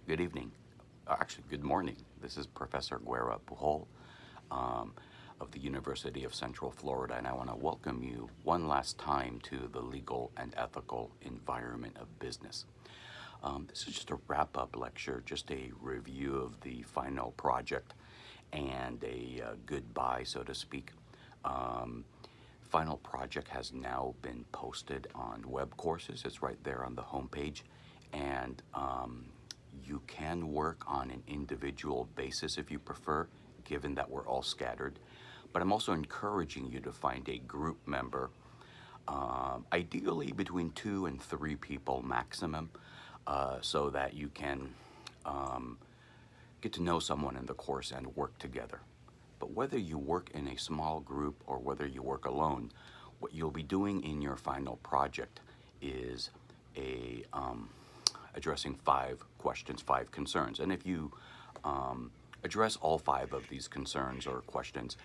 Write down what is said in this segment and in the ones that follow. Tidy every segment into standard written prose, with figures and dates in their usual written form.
Good evening. Actually, good morning. This is Professor Guerra Pujol um, of the University of Central Florida, and I want to welcome you one last time to the legal and ethical environment of business. This is just a wrap up lecture, just a review of the final project and a goodbye, so to speak. Um, Final project has now been posted on web courses. It's right there on the homepage. And you can work on an individual basis if you prefer, given that we're all scattered. But I'm also encouraging you to find a group member, ideally between 2 and 3 people maximum, so that you can get to know someone in the course and work together. But whether you work in a small group or whether you work alone, what you'll be doing in your final project is a addressing 5 questions, 5 concerns. And if you address all 5 of these concerns or questions,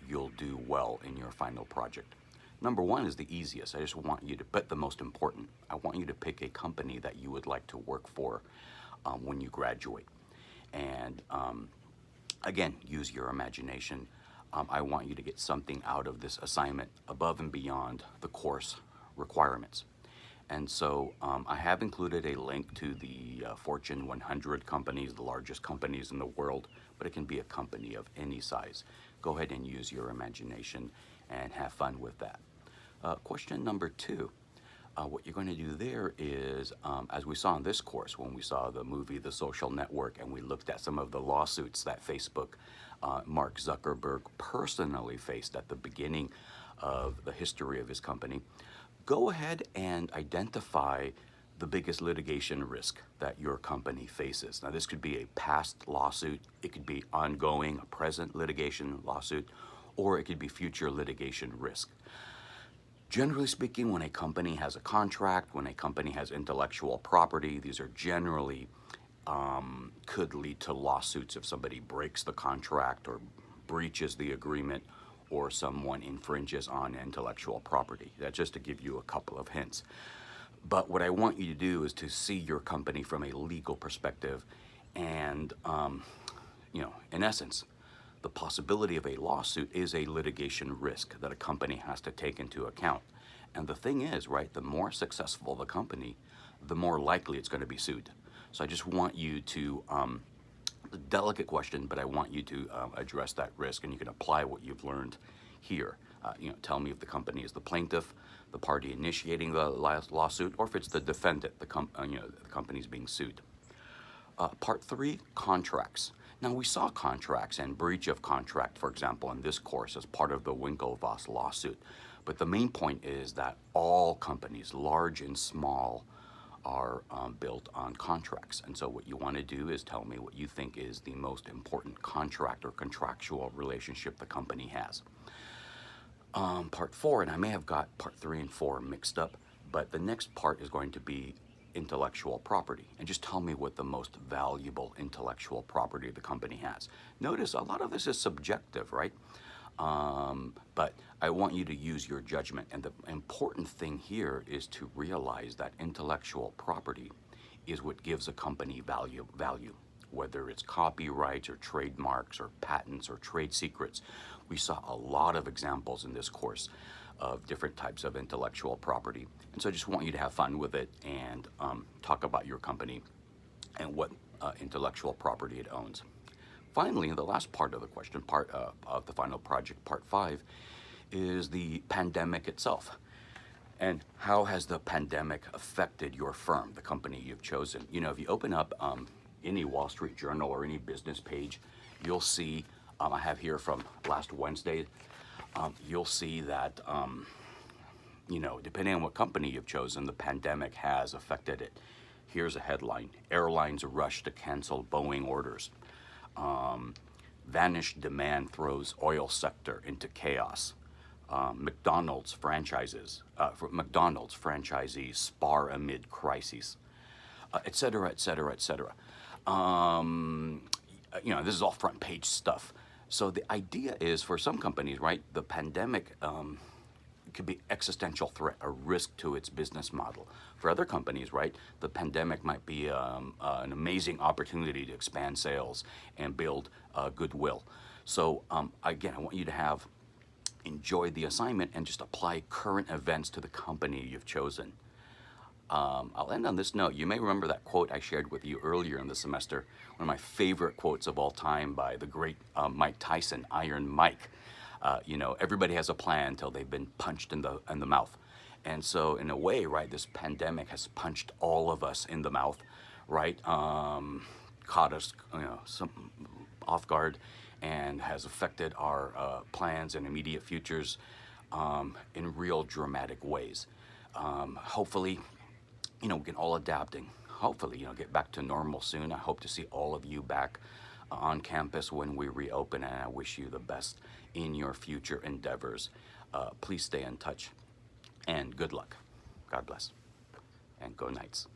you'll do well in your final project. Number one is the easiest. I just want you to, but the most important, I want you to pick a company that you would like to work for when you graduate. And again, use your imagination. I want you to get something out of this assignment above and beyond the course requirements. And so I have included a link to the Fortune 100 companies, the largest companies in the world, but it can be a company of any size. Go ahead and use your imagination and have fun with that. Question number 2. What you're going to do there is, as we saw in this course, when we saw the movie The Social Network and we looked at some of the lawsuits that Facebook, Mark Zuckerberg personally faced at the beginning of the history of his company, go ahead and identify the biggest litigation risk that your company faces. Now, this could be a past lawsuit, it could be ongoing, a present litigation lawsuit, or it could be future litigation risk. Generally speaking, when a company has a contract, when a company has intellectual property, these are generally could lead to lawsuits if somebody breaks the contract or breaches the agreement or someone infringes on intellectual property. That's just to give you a couple of hints. But what I want you to do is to see your company from a legal perspective and, in essence, the possibility of a lawsuit is a litigation risk that a company has to take into account. And the thing is, right, the more successful the company, the more likely it's going to be sued. So I just want you to, a delicate question, but I want you to address that risk, and you can apply what you've learned here. Tell me if the company is the plaintiff, the party initiating the lawsuit, or if it's the defendant, the company's being sued. Part 3, contracts. Now, we saw contracts and breach of contract, for example, in this course as part of the Winklevoss lawsuit. But the main point is that all companies, large and small, are built on contracts. And so what you want to do is tell me what you think is the most important contract or contractual relationship the company has. Part 4, and I may have got part 3 and 4 mixed up, but the next part is going to be intellectual property. And just tell me what the most valuable intellectual property the company has. Notice a lot of this is subjective, right? But I want you to use your judgment. And the important thing here is to realize that intellectual property is what gives a company value. Whether it's copyrights or trademarks or patents or trade secrets. We saw a lot of examples in this course of different types of intellectual property. And so I just want you to have fun with it and talk about your company and what intellectual property it owns. Finally, the last part of the question, part of the final project, part 5, is the pandemic itself. And how has the pandemic affected your firm, the company you've chosen? If you open up any Wall Street Journal or any business page, you'll see, I have here from last Wednesday, you'll see that, depending on what company you've chosen, the pandemic has affected it. Here's a headline: Airlines rush to cancel Boeing orders. Vanished demand throws oil sector into chaos. McDonald's franchisees spar amid crises, et cetera, et cetera, et cetera. This is all front page stuff. So the idea is, for some companies, right, the pandemic could be existential threat, a risk to its business model. For other companies, right, the pandemic might be an amazing opportunity to expand sales and build goodwill. So again, I want you to have enjoy the assignment and just apply current events to the company you've chosen. I'll end on this note. You may remember that quote I shared with you earlier in the semester, one of my favorite quotes of all time by the great Mike Tyson, Iron Mike. Everybody has a plan until they've been punched in the mouth. And so in a way, right, this pandemic has punched all of us in the mouth, right? Caught us, some off guard, and has affected our plans and immediate futures in real dramatic ways. Hopefully, we can all adapting. Hopefully, get back to normal soon. I hope to see all of you back on campus when we reopen, and I wish you the best in your future endeavors. Please stay in touch, and good luck. God bless, and go Knights.